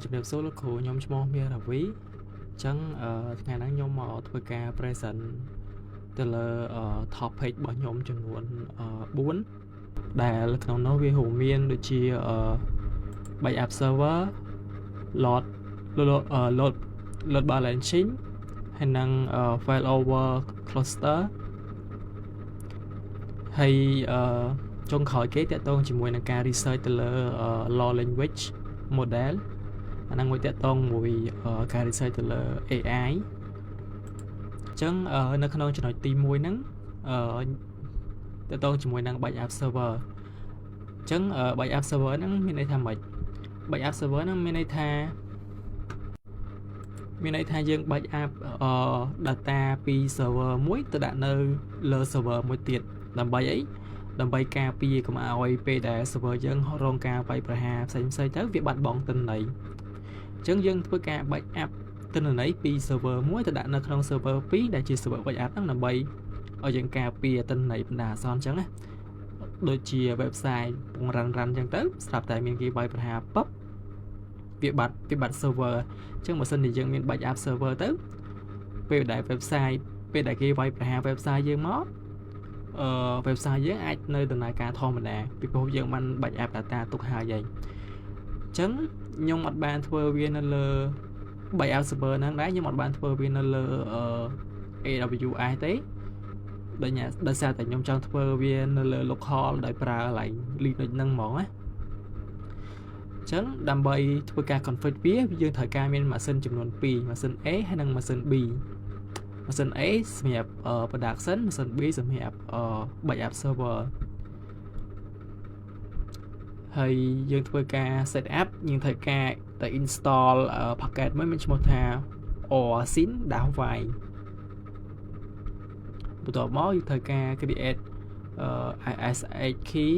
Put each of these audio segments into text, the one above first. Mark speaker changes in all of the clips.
Speaker 1: ជំរាបសួរលោកគ្រូខ្ញុំឈ្មោះមាសរាវីចឹងថ្ងៃហ្នឹងខ្ញុំមកធ្វើការ present ទៅលើ topic របស់ខ្ញុំចំនួន4ដែលក្នុងនោះវារួមមានដូចជា backup server load balancing ហើយនិង failover cluster ហើយចុងក្រោយគេតាក់ទងជាមួយនឹងការ research ទៅលើ law language model អាហ្នឹងមួយតាក់ទងមួយការ research ទៅលើ AI អញ្ចឹងនៅក្នុងចំណុចទី1ហ្នឹងតាក់ទងជាមួយនឹង backup server អញ្ចឹង backup server ហ្នឹងមានន័យថាម៉េច backup server ហ្នឹងមានន័យថាយើង backup data ពី server មួយទៅដាក់នៅលើ server មួយទៀតដើម្បីអីដើម្បីការពារកុំឲ្យពេលដែល server យើងរងការវាយប្រហារផ្សេងៗទៅវាបាត់បង់ទិន្នន័យអញ្ចឹងយើងធ្វើការ backup ទិន្នន័យពី server មួយទៅដាក់នៅក្នុង server 2ដែលជា server backup ហ្នឹងដើម្បីឲ្យយើងការពារទិន្នន័យបណ្ដាអាសន្នអញ្ចឹងណាដូចជា website ពងរ៉ាន់អញ្ចឹងទៅស្រាប់តែមានគេវាយប្រហារប៉ុបវាបាត់ server អញ្ចឹងបើសិនជាយើងមាន backup server ទៅពេលដែល website ពេលដែលគេវាយប្រហារ website យើងមកwebsite យើងអាចនៅដំណើរការធម្មតាពីព្រោះយើងបាន backup data ទុកហើយហើយអញ្ចឹងខ្ញុំអត់បានធ្វើវានៅលើ backup server ហ្នឹងដែរខ្ញុំអត់បានធ្វើវានៅលើ AWS ទេដោយសារតែខ្ញុំចង់ធ្វើវានៅលើ local ដោយប្រើកន្លែង Linux ហ្នឹងហ្មងណាអញ្ចឹងដើម្បីធ្វើការ config វាយើងត្រូវការមានម៉ាស៊ីនចំនួន2ម៉ាស៊ីន A ហើយនិងម៉ាស៊ីន B ម៉ាស៊ីន A សម្រាប់ production ម៉ាស៊ីន B សម្រាប់ backup server ហើយយើងធ្វើការ set up យើងត្រូវការទៅ install package មួយមានឈ្មោះថា orsin-y បន្ទាប់មកយើងត្រូវការ create ISH key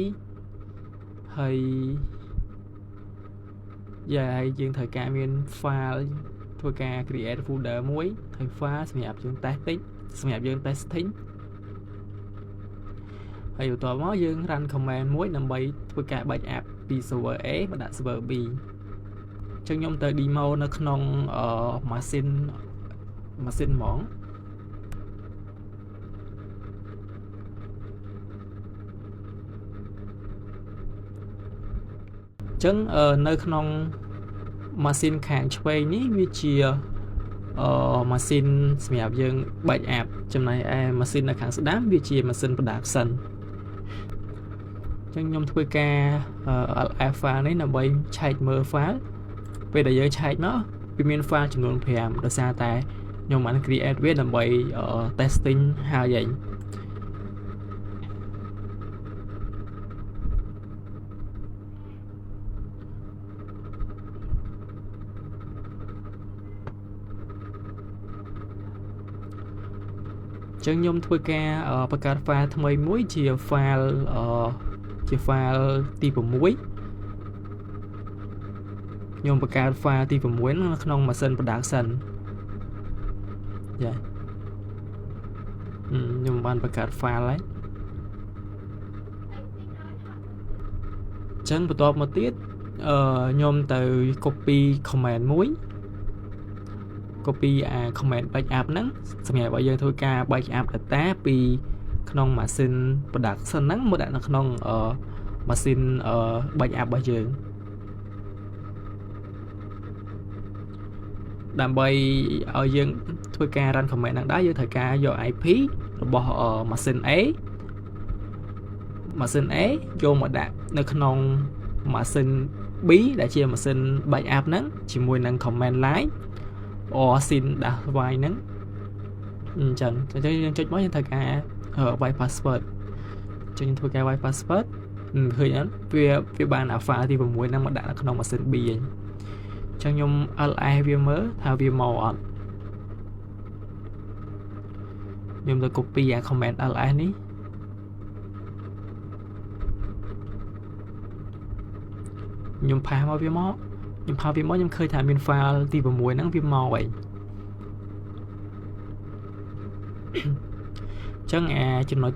Speaker 1: ហើយយើងត្រូវការមាន file ធ្វើការ create folder មួយហើយ file សម្រាប់យើង testing ហើយបន្ទាប់មកយើង run command មួយដើម្បីធ្វើការ backup ពី server A មកដាក់ server B អញ្ចឹងខ្ញុំទៅ demo នៅក្នុងម៉ាស៊ីនហ្មងអញ្ចឹងនៅក្នុងម៉ាស៊ីនខាងឆ្វេងនេះវាជាម៉ាស៊ីនសម្រាប់យើង backup ចំណែកឯម៉ាស៊ីននៅខាងស្ដាំវាជាម៉ាស៊ីន production អញ្ចឹងខ្ញុំធ្វើការ LF file នេះដើម្បីឆែកមើល file ពេលដែលយើងឆែកមកវាមាន file ចំនួន5ដោយសារតែខ្ញុំបាន create វាដើម្បី testing ហើយឯងចឹងខ្ញុំធ្វើការបង្កើត file ថ្មីមួយជា file ទី6ខ្ញុំបង្កើត file ទី6នៅក្នុងម៉ាស៊ីន production យ៉ាខ្ញុំបានបង្កើត file ហើយចឹងបន្ទាប់មកទៀតខ្ញុំទៅ copy command មួយ copy command backup ហ្នឹងសម្រាប់ឲ្យយើងធ្វើការ backup data ពីក្នុងម៉ាស៊ីន production ហ្នឹងមកដាក់នៅក្នុងម៉ាស៊ីន backup របស់យើងដើម្បីឲ្យយើងធ្វើការ run command ហ្នឹងដែរយើងត្រូវការយក IP របស់ម៉ាស៊ីន A យកមកដាក់នៅក្នុងម៉ាស៊ីន B ដែលជាម៉ាស៊ីន backup ហ្នឹងជាមួយនឹង command line orsin-y ហ្នឹងអញ្ចឹងយើងចុចមកយើងត្រូវការ wipe password ចុចយើងធ្វើការ wipe password ឃើញអត់វាបាន alpha ទី6ហ្នឹងមកដាក់នៅក្នុងម៉ាស៊ីន B អញ្ចឹងខ្ញុំ ls វាមើលថាវាមកអត់ខ្ញុំទៅ copy command ls នេះខ្ញុំផាសមកវាមកខ្ញុំឃើញថាមាន file ទី6ហ្នឹងវាមកហើយចឹងចំណុច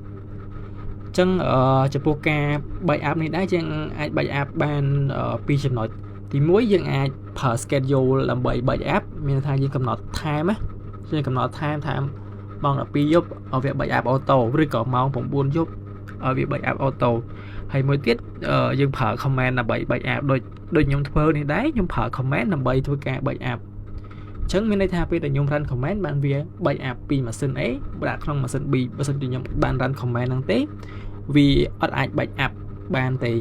Speaker 1: ចឹងចំពោះការ backup នេះដែរយើងអាច backup បានពីចំណុច ទី1យើងអាចប្រើ schedule ដើម្បីបាច់ app មានថាយើងកំណត់ time ណាយើងកំណត់ time ថាម៉ោង12យប់ឲ្យវាបាច់ app auto ឬក៏ម៉ោង9យប់ឲ្យវាបាច់ app auto ហើយមួយទៀតយើងប្រើ command ដើម្បីបាច់ app ដូចខ្ញុំធ្វើនេះដែរខ្ញុំប្រើ command ដើម្បីធ្វើការបាច់ app អញ្ចឹងមានន័យថាពេលដែលខ្ញុំ run command បានវាបាច់ app ពីម៉ាស៊ីន A ដាក់ក្នុងម៉ាស៊ីន B បើសិនជាខ្ញុំបាន run command ហ្នឹងទេវាអត់អាចបាច់ app បានទេ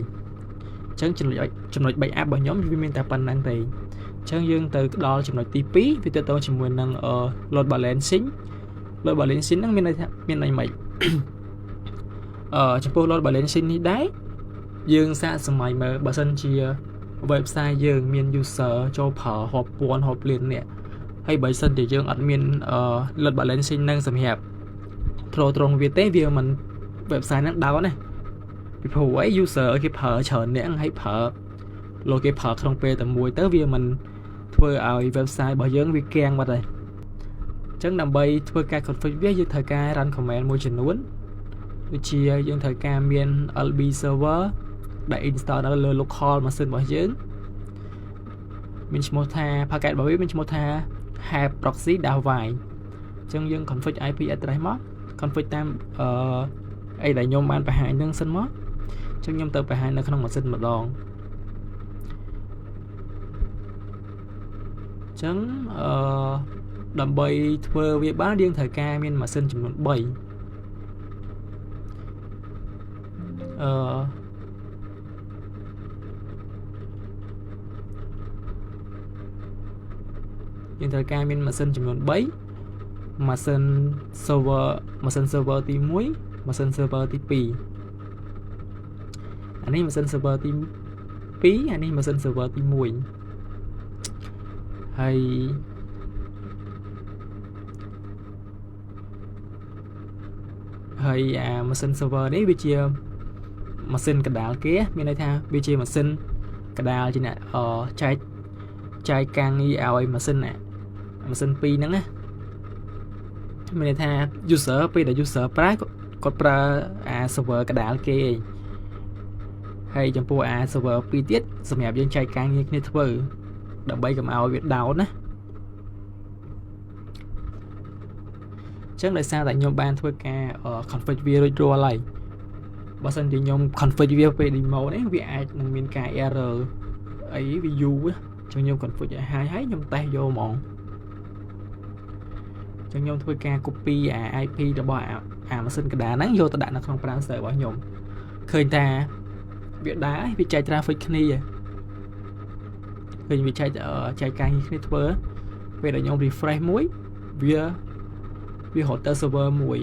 Speaker 1: អញ្ចឹងចំណុចបាច់ app របស់ខ្ញុំវាមានតែប៉ុណ្្នឹងទេអញ្ចឹងយើងទៅដល់ចំណុចទី2វាទៅទៅជាមួយនឹង load balancing ហ្នឹងមានន័យម៉េចចំពោះ load balancing នេះដែរយើងសាកសម័យមើលបើសិនជា website យើងមាន user ចូលប្រើរាប់ពាន់រាប់លាននាក់ហើយបើសិនជាយើងអត់មាន load balancing ហ្នឹងសម្រាប់ pro ត្រង់វាទេវាមិន website ហ្នឹង down ណាពីព្រោះអី user គេប្រើច្រើនអ្នកហើយប្រើលោកគេប្រើក្នុងពេលតែមួយទៅវាមិនធ្វើឲ្យ website របស់យើងវាគាំងបាត់ហើយអញ្ចឹងដើម្បីធ្វើការ configure វាយើងត្រូវការ run command មួយចំនួនដូចជាយើងត្រូវការមាន LB server ដែល install នៅលើ local machine របស់យើងមានឈ្មោះថា packet របស់វាមានឈ្មោះថា have proxy davai អញ្ចឹងយើង config IP address មក config តាមអីដែលខ្ញុំបានបង្ហាញហ្នឹងសិនមកអញ្ចឹងខ្ញុំទៅបង្ហាញនៅក្នុងម៉ាស៊ីនម្ដងអញ្ចឹងដើម្បីធ្វើវាបានយើងត្រូវការមានម៉ាស៊ីនចំនួន3យើងត្រូវការមានម៉ាស៊ីនចំនួន3ម៉ាស៊ីន server ទី1ម៉ាស៊ីន server ទី2អានេះម៉ាស៊ីន server ទី2អានេះម៉ាស៊ីន server ទី1ហើយអាម៉ាស៊ីន server នេះវាជាម៉ាស៊ីនកណ្ដាលគេមានន័យថាវាជាម៉ាស៊ីនកណ្ដាលជាអ្នកចែកការងារឲ្យម៉ាស៊ីន2ហ្នឹងណាមានន័យថា user ពេលដែល user ប្រើគាត់ប្រើអា server កណ្ដាលគេឯងហើយចំពោះអា server 2ទៀតសម្រាប់យើងចែកការងារគ្នាធ្វើដើម្បីកុំឲ្យវា down ណាអញ្ចឹងដោយសារតែខ្ញុំបានធ្វើការ config វារួចរាល់ហើយបើសិនជាខ្ញុំ config វាពេល demo នេះវាអាចនឹងមានការ error អីវាយូរអញ្ចឹងខ្ញុំ config ឲ្យហើយខ្ញុំតេស្តយកហ្មងអញ្ចឹងខ្ញុំធ្វើការ copy អា IP របស់អាម៉ាស៊ីនកណ្ដាលហ្នឹងយកទៅដាក់នៅក្នុង browser របស់ខ្ញុំឃើញថាវាដែរវាចែក traffic គ្នាឃើញវាចែកការងារគ្នាធ្វើពេលដែលខ្ញុំ refresh មួយវារត់ទៅ server មួយ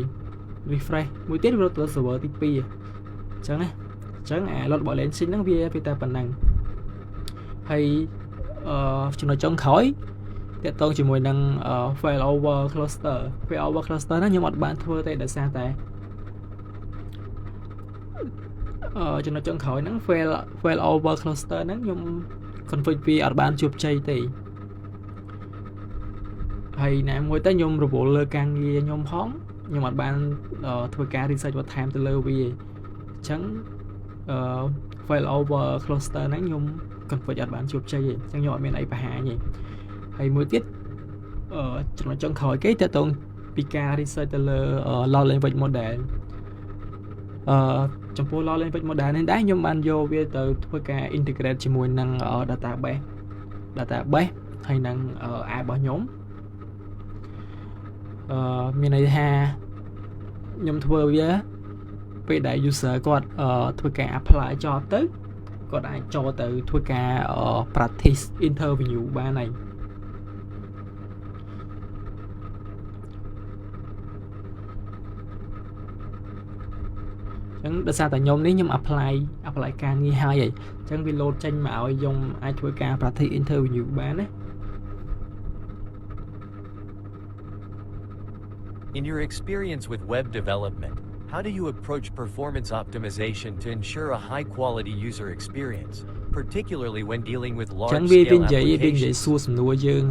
Speaker 1: refresh មួយទៀតវារត់ទៅ server ទី2អញ្ចឹងណាអញ្ចឹងអា load balancing ហ្នឹងវាតែប៉ុណ្ណឹងហើយចំណុចចុងក្រោយទាក់ទងជាមួយនឹង failover cluster ហ្នឹងខ្ញុំអត់បានធ្វើទេដោយសារតែចំណុចចុងក្រោយហ្នឹង failover cluster ហ្នឹងខ្ញុំ config វាអត់បានជោគជ័យទេហើយណាមួយទៅខ្ញុំរវល់លើការងារខ្ញុំផងខ្ញុំអត់បានធ្វើការ research បន្ថែមទៅលើវាអញ្ចឹងfailover cluster ហ្នឹងខ្ញុំ config អត់បានជោគជ័យទេអញ្ចឹងខ្ញុំអត់មានអីបង្ហាញទេហើយមួយទៀតចំណុចចុងក្រោយគេតើតងពីការ research ទៅលើ large language model ចំពោះ large language model នេះដែរខ្ញុំបានយកវាទៅធ្វើការ integrate ជាមួយនឹង database ហើយនឹង app របស់ខ្ញុំមានន័យថាខ្ញុំធ្វើវាពេលដែល user គាត់ធ្វើការ apply ចប់ទៅគាត់អាចចូលទៅធ្វើការ practice interview បានហើយអញ្ចឹងដោយសារតែខ្ញុំនេះខ្ញុំ apply ការងារហើយអញ្ចឹងវា load ចេញមកឲ្យខ្ញុំអាចធ្វើការ practice interview បានណា
Speaker 2: In your experience with web development, how do you approach performance optimization to ensure a high-quality user experience, particularly when dealing with large-scale applications?
Speaker 1: សួរសំណួរយើង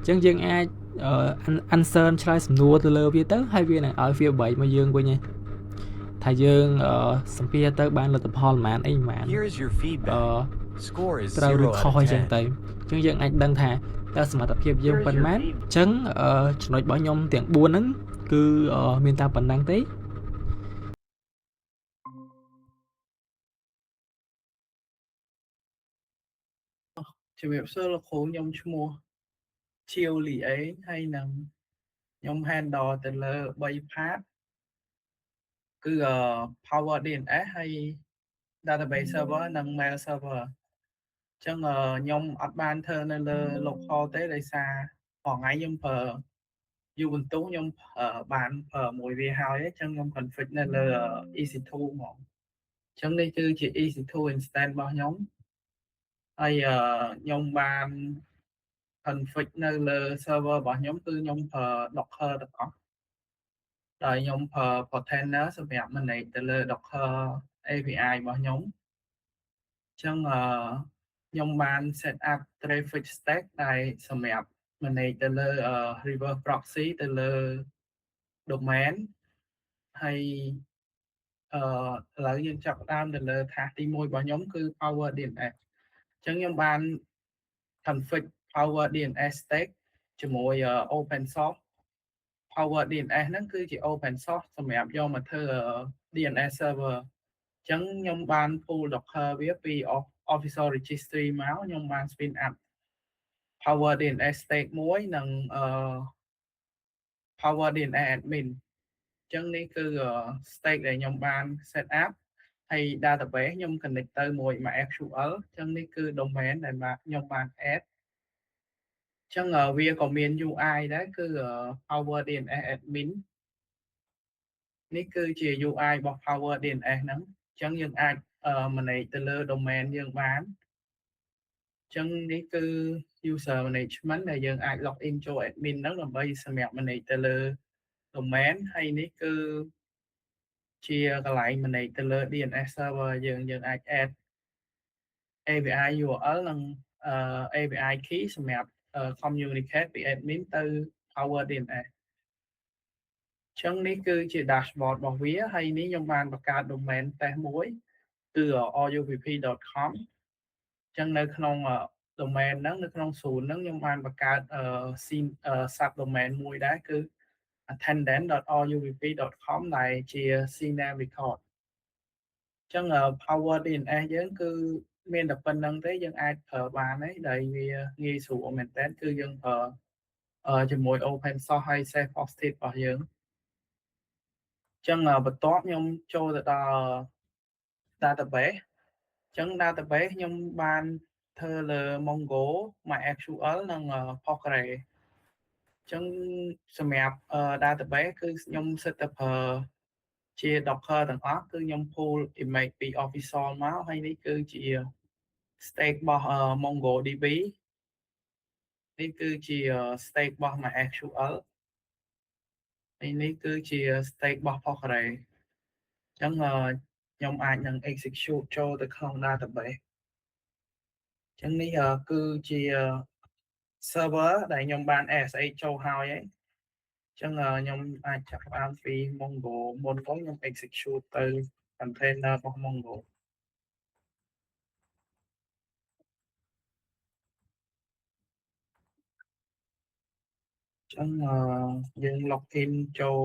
Speaker 1: ចឹងយើងអាច answer ឆ្លើយសំណួរទៅលើវាទៅហើយវានឹងឲ្យ feedback មកយើងវិញ ថាយើងសម្ភារទៅបានលទ្ធផលប៉ុន្មានអីប៉ុន្មាន
Speaker 2: Here is your feedback. Score is
Speaker 1: ត្រូវឬ
Speaker 2: 0
Speaker 1: ខុស
Speaker 2: out
Speaker 1: អី
Speaker 2: of
Speaker 1: ចឹង
Speaker 2: 10.
Speaker 1: ទៅអញ្ចឹងយើងអាចដឹងថាតើសមត្ថភាពយើងប៉ុន្មានអញ្ចឹងចំណុចរបស់ខ្ញុំទាំង4ហ្នឹងគឺមានតែប៉ុណ្ណឹងទេ
Speaker 3: ជំរាបសួរលោកគ្រូខ្ញុំឈ្មោះឈៀវលីអេហើយនឹងខ្ញុំ handle ទៅលើ3 part គឺPower DNS ហើយ Database Server និង Mail Server អញ្ចឹងខ្ញុំអត់បានធ្វើនៅលើ local ទេដោយសារថ្ងៃខ្ញុំប្រើ Ubuntu ខ្ញុំបានប្រើមួយវាហើយអញ្ចឹងខ្ញុំ config នៅលើ EC2 ហ្មងអញ្ចឹងនេះគឺជា EC2 instance របស់ខ្ញុំហើយខ្ញុំបាន config នៅលើ server របស់ខ្ញុំគឺខ្ញុំប្រើ Docker ទាំងអស់ដោយខ្ញុំប្រើ container សម្រាប់ manage ទៅលើ Docker API របស់ខ្ញុំអញ្ចឹងខ្ញុំបាន set up traffic stack ដែលសម្រាប់ manage ទៅលើ reverse proxy ទៅលើ domain ហើយឥឡូវយើងចាប់ផ្ដើមទៅលើ task ទី1របស់ខ្ញុំគឺ Power DNS អញ្ចឹងខ្ញុំបាន config Power DNS stack ជាមួយ open source Power DNS ហ្នឹងគឺជា open source សម្រាប់យកមកធ្វើ DNS server អញ្ចឹងខ្ញុំបាន pull Docker វាពី official registry មកខ្ញុំបាន spin up Power DNS stack មួយនិង Power DNS admin អញ្ចឹងនេះគឺ stack ដែលខ្ញុំបាន set up ហើយ database ខ្ញុំ connect ទៅមួយ MySQL អញ្ចឹងនេះគឺ domain ដែលខ្ញុំបាន add អញ្ចឹងវាក៏មាន UI ដែរគឺ Power DNS admin នេះគឺជា UI របស់ Power DNS ហ្នឹងអញ្ចឹងយើងអាច manage ទៅលើ domain យើងបានអញ្ចឹងនេះគឺ user management ដែលយើងអាច log in ចូល admin ហ្នឹងដើម្បីសម្រាប់ manage ទៅលើ domain ហើយនេះគឺជាកន្លែង manage ទៅលើ DNS server យើងអាច add API URL និង API key សម្រាប់ communicate ពី admin ទៅ Power DNS អញ្ចឹងនេះគឺជា dashboard របស់វាហើយនេះខ្ញុំបានបង្កើត domain test មួយគឺ rupp.com អញ្ចឹងនៅក្នុង domain ហ្នឹងនៅក្នុង ศูនย์ហ្នឹងខ្ញុំបានបង្កើត subdomain មួយដែរគឺ attendant.rupp.com ដែលជា CNAME record អញ្ចឹង Power DNS យើងគឺមានតែប៉ុណ្្នឹងទេយើងអាចប្រើបានហើយដែលវាងាយស្រួលមែនតើគឺយើងប្រើជាមួយ open source ហើយ self hosted របស់យើងអញ្ចឹងបន្ទាប់ខ្ញុំចូលទៅដល់ database អញ្ចឹង database ខ្ញុំបានធ្វើលើ Mongo MySQL និង Postgre អញ្ចឹងសម្រាប់ database គឺខ្ញុំសិតតែប្រើជា Docker ទាំងអស់គឺខ្ញុំ pull image ពី official មកហើយនេះគឺជា stake របស់ MongoDB នេះគឺជា stake របស់ MySQL ហើយនេះគឺជា stake របស់ Postgre អញ្ចឹងខ្ញុំអាចនឹង execute ចូលទៅក្នុង database អញ្ចឹងនេះគឺជា server ដែលខ្ញុំបាន SSH ចូលហើយអញ្ចឹងខ្ញុំអាចចាប់ផ្ដើមពី Mongo មុនខ្ញុំ execute ទៅ container របស់ Mongo អញ្ចឹងយើង login ចូល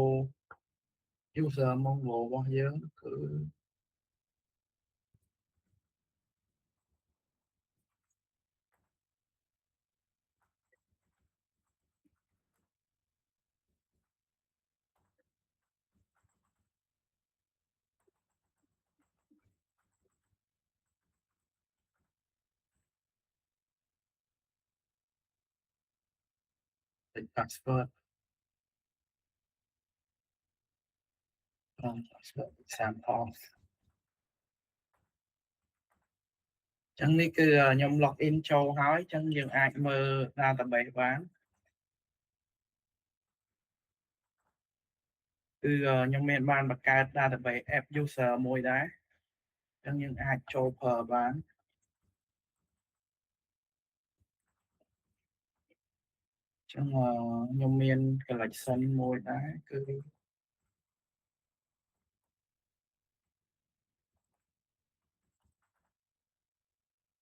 Speaker 3: user Mongo របស់យើងគឺ password password sample អញ្ចឹងនេះគឺខ្ញុំ login ចូលហើយអញ្ចឹងយើងអាចមើល database បានគឺខ្ញុំមានបានបង្កើត database app user មួយដែរអញ្ចឹងយើងអាចចូលប្រើបានអញ្ចឹងខ្ញុំមាន collection មួយដែរគឺ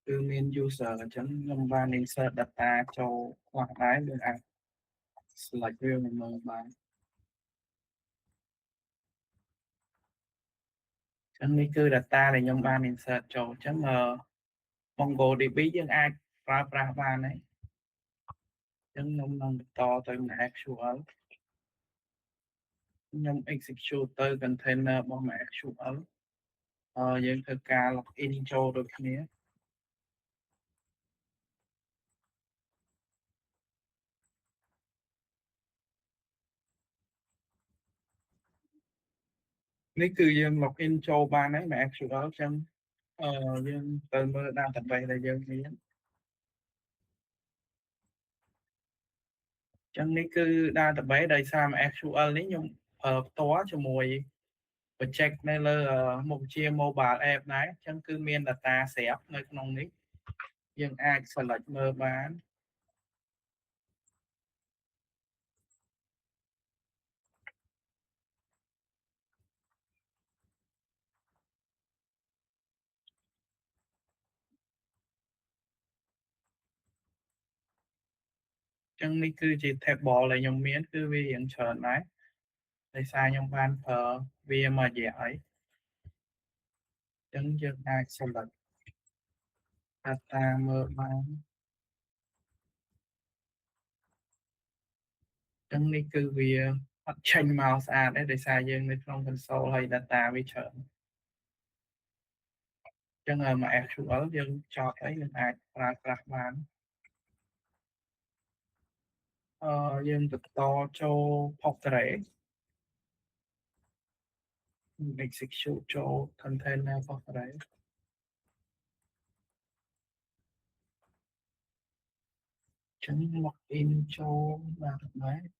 Speaker 3: គឺមាន user អញ្ចឹងខ្ញុំបាន insert data ចូលខ្លះដែរយើងអាច select វាមកមើលបានអញ្ចឹងនេះគឺ data ដែលខ្ញុំបាន insert ចូលអញ្ចឹងMongoDB យើងអាចប្រើប្រាស់បានហើយអញ្ចឹងខ្ញុំនឹងបន្តទៅ MySQL ខ្ញុំ execute ទៅ container របស់ MySQL យើងធ្វើការ login ចូលដូចគ្នានេះគឺយើង login ចូលបានហើយ MySQL អញ្ចឹងយើងទៅមើល database ដែលយើងមានអញ្ចឹងនេះគឺ database ដោយសារ MySQL នេះខ្ញុំផ្ទាល់ជាមួយ project នៅលើមុខវិជ្ជា mobile app ដែរអញ្ចឹងគឺមាន data ស្រាប់នៅក្នុងនេះយើងអាច select មើលបានអញ្ចឹងនេះគឺជា table ដែលខ្ញុំមានគឺវារៀងច្រើនដែរដោយសារខ្ញុំបានប្រើវាមករយៈហើយអញ្ចឹងយើងអាច select data មើលបានអញ្ចឹងនេះគឺវាអត់ចេញមកស្អាតទេដោយសារយើងនៅក្នុង console ហើយ data វាច្រើនអញ្ចឹងមក SQL យើងចប់ហើយយើងអាចប្រើប្រាស់បានយើងបន្តចូល Postgres execute ចូល container Postgres ចឹង login ចូលបានដែរ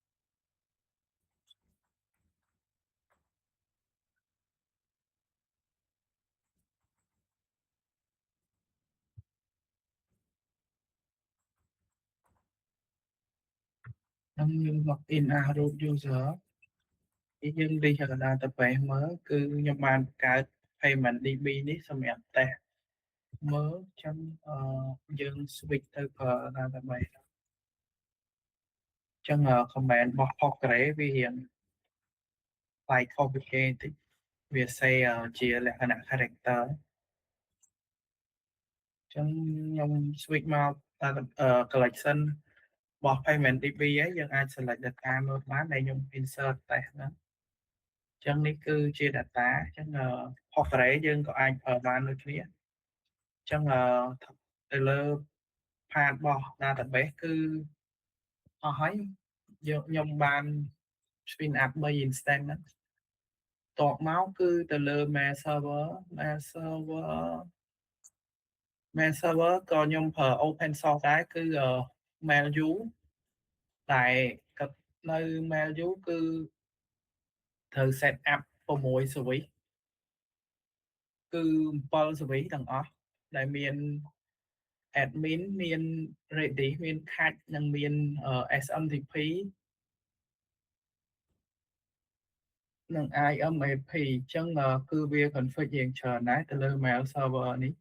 Speaker 3: នឹងយើង login as root user នេះយើង reach database មើលគឺខ្ញុំបានបង្កើត payment DB នេះសម្រាប់ test មើលចឹងយើង switch ទៅប្រើ database ចឹង comment របស់ Postgres វារៀងផ្លែកខុសពីគេបន្តិចវា say ជាលក្ខណៈ character ចឹងខ្ញុំ switch មកcollection របស់ payment DB ហើយយើងអាច select data មើលបានដែលខ្ញុំ insert test ហ្នឹងចឹងនេះគឺជា data ចឹងPostgres យើងក៏អាចប្រើបានដូចគ្នាចឹងទៅលើ part របស់ database គឺអស់ហើយខ្ញុំបាន spin up 3 instance ហ្នឹងតបមកគឺទៅលើ mail serverក៏ខ្ញុំប្រើ open source ដែរគឺ MailU តែនៅ MailU គឺត្រូវ set up 6 service គឺ7 service ទាំងអស់ដែលមាន admin មាន Redis មាន Cat និងមាន SMTP និង IMAP អញ្ចឹងគឺវា config រៀងច្រើនដែរទៅលើ mail server នេះ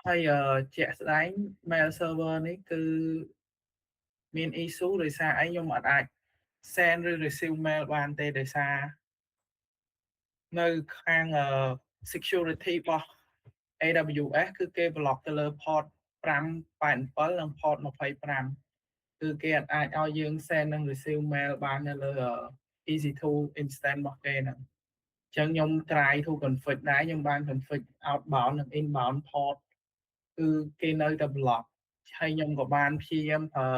Speaker 3: ហើយជាក់ស្ដែង mail server នេះគឺមាន issue ដោយសារអីខ្ញុំអត់អាច send ឬ receive mail បានទេដោយសារនៅខាងsecurity របស់ AWS គឺគេ block ទៅលើ port 587 និង port 25គឺគេអាចឲ្យយើង send និង receive mail បាននៅលើ EC2 instance របស់គេហ្នឹងអញ្ចឹងខ្ញុំ try to config ដែរខ្ញុំបាន config outbound និង inbound port គឺគេនៅតែ block ហើយខ្ញុំក៏បានព្យាយាមប្រើ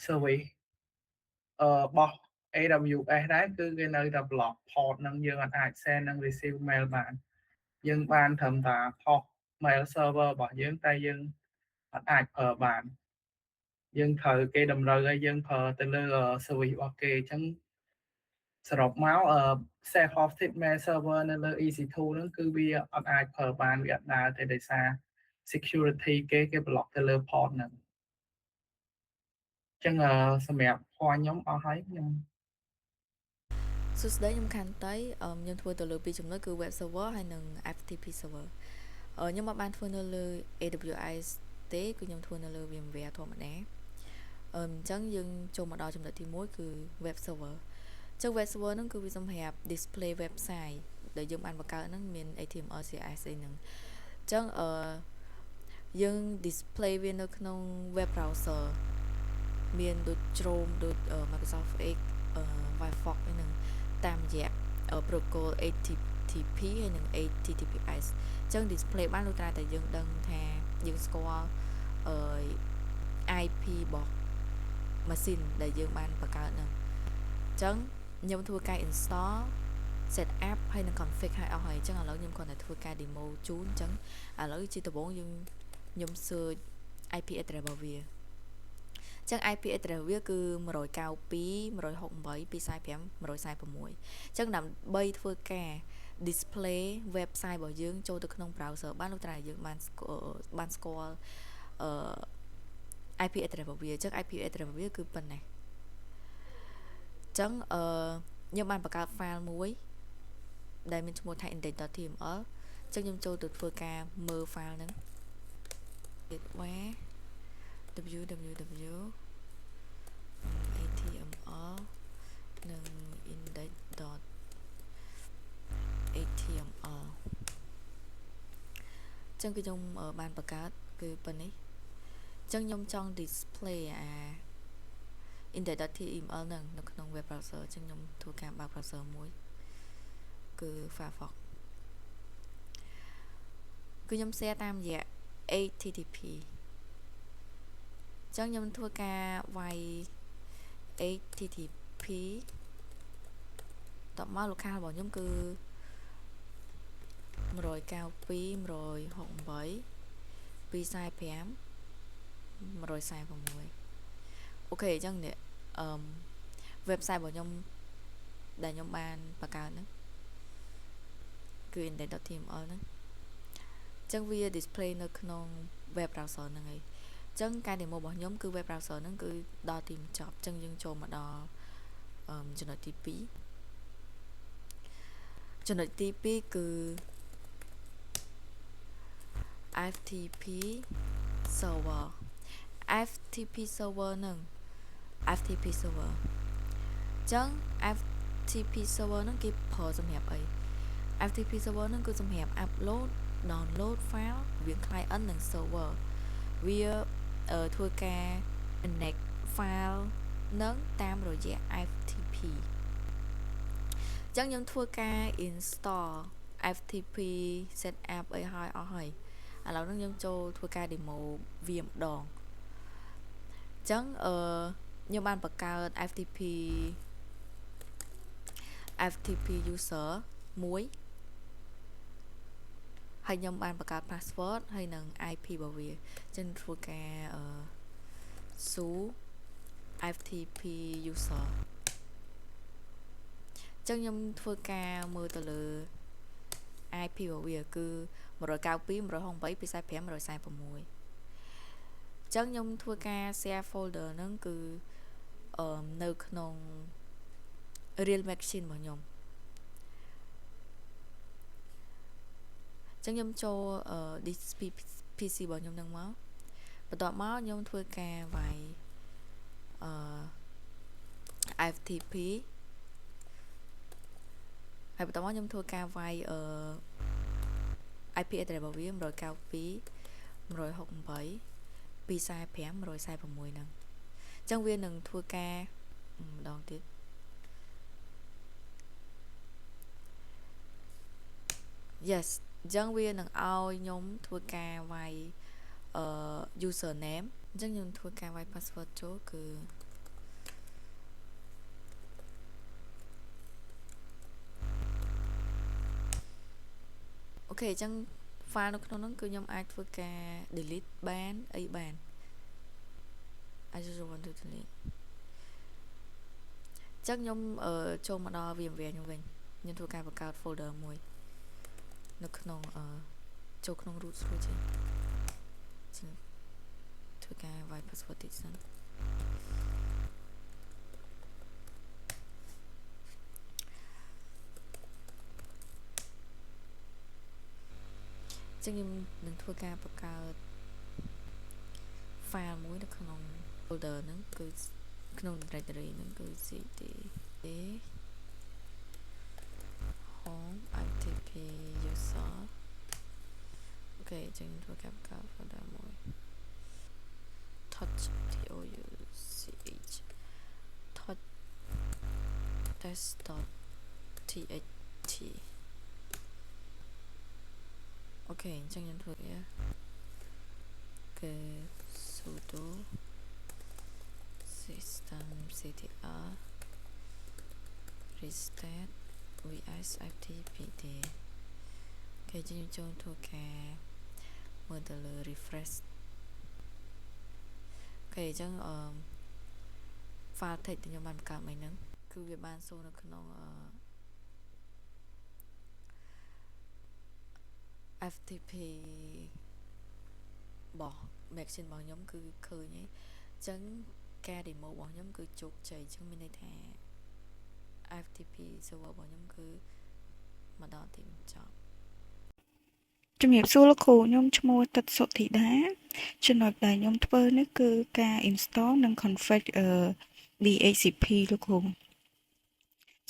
Speaker 3: service របស់ AWS ដែរគឺគេនៅតែ block port ហ្នឹងយើងអាច send និង receive mail បានយើងបានត្រឹមតែផុស mail server របស់យើងតែយើងអត់អាចប្រើបានយើងត្រូវគេតម្រូវឲ្យយើងប្រើទៅលើ service របស់គេអញ្ចឹងសរុបមក self hosted mail server នៅលើ EC2 ហ្នឹងគឺវាអត់អាចប្រើបានវាអត់ដើរទេដោយសារ security គេ block ទៅលើ port ហ្នឹងអញ្ចឹងសម្រាប់ point ខ្ញុំអស់ហើយខ្ញុំ
Speaker 4: សួស្តីខ្ញុំខាន់តៃខ្ញុំធ្វើទៅលើពីរចំណុចគឺ web server ហើយនិង FTP server nhưng mà ban thua nơi lơ AWS tế cứ nhầm thua nơi lơ VMware thôi mà nè chẳng dừng cho một đo trong đợt thì mỗi cứ web server trong web server nó cứ bị xâm hẹp display website để dùng ăn và cao nó miền HTML CSS nè chẳng dừng display viên nó không web browser miền đột Chrome đột Microsoft Edge Firefox nè tam giác ở protocol HTTP hay nè HTTPS chẳng display bán lưu tra tại dừng đăng thà dừng score IP box machine để dừng ban và cao nè chẳng nhóm thua cái install setup hay là config hay ở hay chẳng là lớn nhóm còn là thua cái demo chú chẳng lớn chỉ từ 4 nhưng nhóm xưa IP address bảo vệ chẳng IP address bảo cứ mà rồi cao phí mà rồi hộp bấy phí sai phém mà rồi sai vào mũi chẳng nằm bay thua cái display website bảo dương cho từ không browser bán lúc này dương ban score IP address bảo vệ chắc IP address bảo vệ cứ phần này chẳng nhưng bạn bạc file muối đây mình mua thay index.html chắc nhưng cho được phơi ca mơ file nữa kết quá www html nâng index.html chẳng cái trong ở bàn bạc cái phần ấy chẳng nhông trong display index.html nâng nó không web browser chẳng nhóm thua cam bao browser muối cứ Firefox cứ nhóm xe tam dạng HTTP chẳng nhóm thua ca vay HTTP tập máu lục khá bỏ nhóm cứ rồi cao phí rồi hộn bấy phí sai phém rồi sai vào mùi ok chẳng nè website của nhóm để nhóm ban và cao nữa quyền để đọc tìm ở nữa chẳng vì display nó không web browser này chẳng cái demo bỏ nhóm cứ web browser nó cứ đo tìm chọn chân dương cho mà đo cho nó TP cho nó TP cứ FTP server FTP server nè FTP server chẳng FTP server nó kịp phở xâm hẹp ấy FTP server nó cứ xâm hẹp upload download file việc client nâng server via thua ca index file nâng tam rồi dạng FTP chẳng nhóm thua ca install FTP setup ấy hai ở hay là nó nhóm cho thua ca demo VM đòn chẳng nhóm ban bậc cao FTP user muối hay nhóm ban bậc cao password hay nâng IP bảo vệ trên thua ca số FTP user chẳng nhóm thua ca mơ tờ lờ IP bảo vệ cứ một rồi cao phí một rồi không bấy phí sai phém một rồi sai vào mùi chẳng nhóm thua ca share folder nó cứ nơi không real machine bảo nhóm chẳng nhóm cho PC bảo nhóm nâng máu và tọa máu nhóm thua ca vài FTP hay tọa máu nhóm thua ca vài IP address bảo vệ rồi cao phí rồi học bấy pi sai phém rồi sai vào mùi nâng chẳng viên nâng thua ca đòn tiếp yes chẳng viên nâng ao nhóm thua ca vài username chẳng nhóm thua ca vài password chỗ cứ ok chẳng file nó cứ nhóm ai thua ca delete ban ấy bàn I just want to delete chắc nhóm ở cho mà đo viêm về như vậy nhưng thua ca vào cao folder mùi nó không cho không root rồi chứ thua ca vài password tích dẫn ចឹងខ្ញុំនឹងធ្វើការបង្កើត file មួយនៅក្នុង folder ហ្នឹងគឺក្នុង directory ហ្នឹងគឺ cd home ftp user អូខេចឹងធ្វើការបង្កើត folder មួយ touch touch test.txt អូខេអញ្ចឹងខ្ញុំធ្វើវាគឺ sudo systemctr restart vs ftpd គេចឹងខ្ញុំចូលធ្វើការមើលទៅលើ refresh អូខេអញ្ចឹងfile text ដែលខ្ញុំបានបង្កើតមិញហ្នឹងគឺវាបានចូលនៅក្នុងFTP របស់ machine របស់ខ្ញុំគឺឃើញហើយអញ្ចឹងការ demo របស់ខ្ញុំគឺជោគជ័យអញ្ចឹងមានន័យថា FTP server របស់ខ្ញុំគឺមកដល់ទីបញ្ចប់
Speaker 5: ជំរាបសួរលោកគ្រូខ្ញុំឈ្មោះទឹកសុធីតាចំណុចដែលខ្ញុំធ្វើនេះគឺការ install និង config DHCP លោកគ្រូ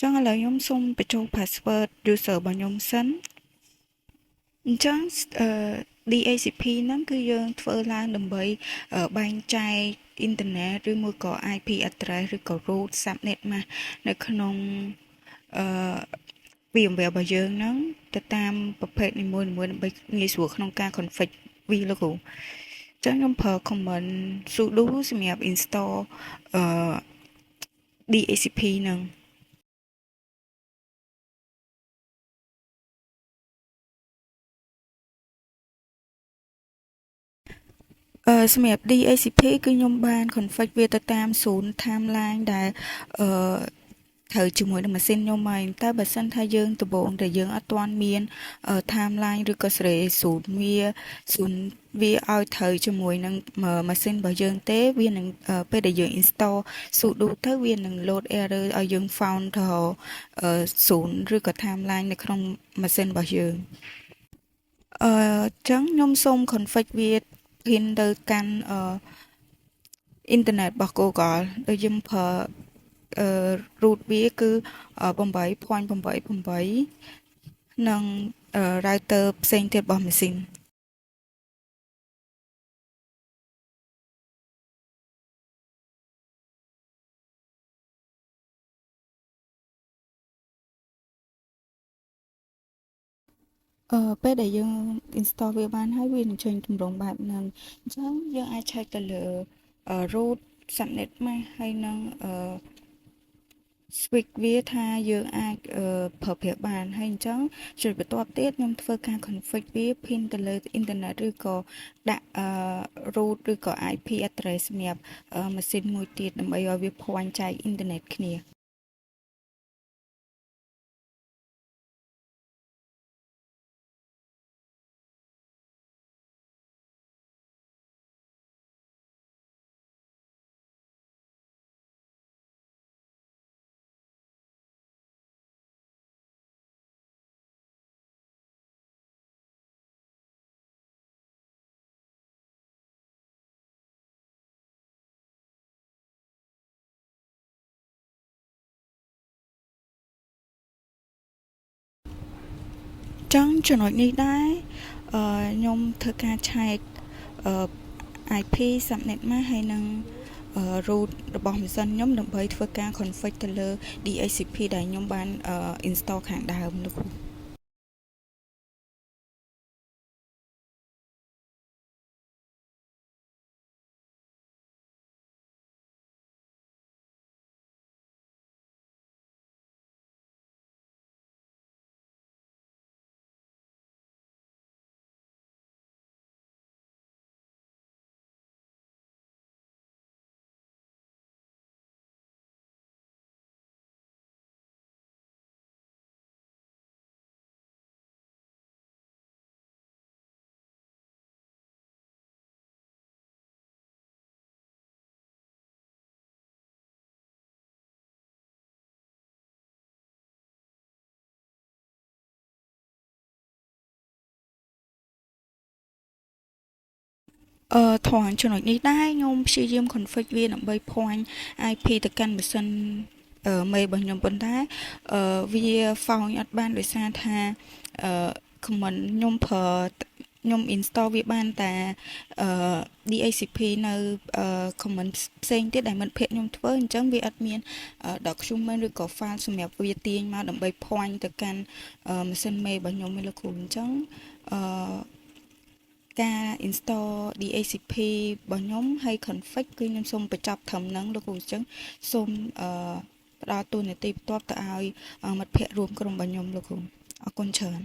Speaker 5: ចឹងឥឡូវខ្ញុំសូមបញ្ចូល password user របស់ខ្ញុំសិនអញ្ចឹងDHCP ហ្នឹងគឺយើងធ្វើឡើងដើម្បីបែងចែកអ៊ីនធឺណិតឬមួយក៏ IP address ឬក៏ root subnet mask នៅក្នុងVMware របស់យើងហ្នឹងទៅតាមប្រភេទនីមួយៗដើម្បីងាយស្រួលក្នុងការ config វាលោកគ្រូចឹងខ្ញុំប្រើ command sudo សម្រាប់ install DHCP ហ្នឹងសម្រាប់ DHCP គឺខ្ញុំបាន config វាទៅតាម0 timeline ដែលត្រូវជាមួយនឹងម៉ាស៊ីនខ្ញុំហើយតែបើសិនថាយើងដំបូងតែយើងអត់ទាន់មាន timeline ឬក៏សេរី0វាឲ្យត្រូវជាមួយនឹងម៉ាស៊ីនរបស់យើងទេវានឹងពេលដែលយើង install sudo ទៅវានឹង load error ឲ្យយើង found ទៅ0ឬក៏ timeline នៅក្នុងម៉ាស៊ីនរបស់យើងអញ្ចឹងខ្ញុំសូម config វាហ៊ានទៅកាន់អ៊ីនធឺណិតរបស់ Google ដោយយើងប្រើ root វាគឺ 8.88 និង router ផ្សេងទៀតរបស់ម៉ាស៊ីនពេលដែលយើង install វាបានហើយវានឹងចេញទម្រង់បែបហ្នឹងអញ្ចឹងយើងអាចឆែកទៅលើ root subnet mask ហើយនឹង switch វាថាយើងអាចប្រើប្រាស់បានហើយអញ្ចឹងជួយបន្ទាប់ទៀតខ្ញុំធ្វើការ config វា pin ទៅលើអ៊ីនធឺណិតឬក៏ដាក់ root ឬក៏ IP address សម្រាប់ម៉ាស៊ីនមួយទៀតដើម្បីឲ្យវាភាន់ចែកអ៊ីនធឺណិតគ្នាចឹងចំណុចនេះដែរខ្ញុំធ្វើការឆែកIP subnet mask ហើយនឹង root របស់ម៉ាស៊ីនខ្ញុំដើម្បីធ្វើការ config ទៅលើ DHCP ដែលខ្ញុំបាន install ខាងដើមលោកគ្រូ ថងចំណុចនេះដែរខ្ញុំព្យាយាម config វាដើម្បី point IP ទៅកាន់ម៉ាស៊ីនមេរបស់ខ្ញុំប៉ុន្តែវា found អត់បានដោយសារថា comment ខ្ញុំ install វាបានតែDHCP នៅ comment ផ្សេងទៀតដែលមិត្តភ័ក្ដិខ្ញុំធ្វើអញ្ចឹងវាអត់មាន document ឬក៏ file សម្រាប់វាទាញមកដើម្បី point ទៅកាន់ម៉ាស៊ីនមេរបស់ខ្ញុំលោកគ្រូអញ្ចឹងការ install DHCP របស់ខ្ញុំហើយ config គឺខ្ញុំសូមបញ្ចប់ត្រឹមហ្នឹងលោកគ្រូអញ្ចឹងសូមផ្ដល់តួនាទីបន្ទាប់ទៅឲ្យមិត្តភ័ក្ដិរួមក្រុមរបស់ខ្ញុំលោកគ្រូអរគុណច្រើន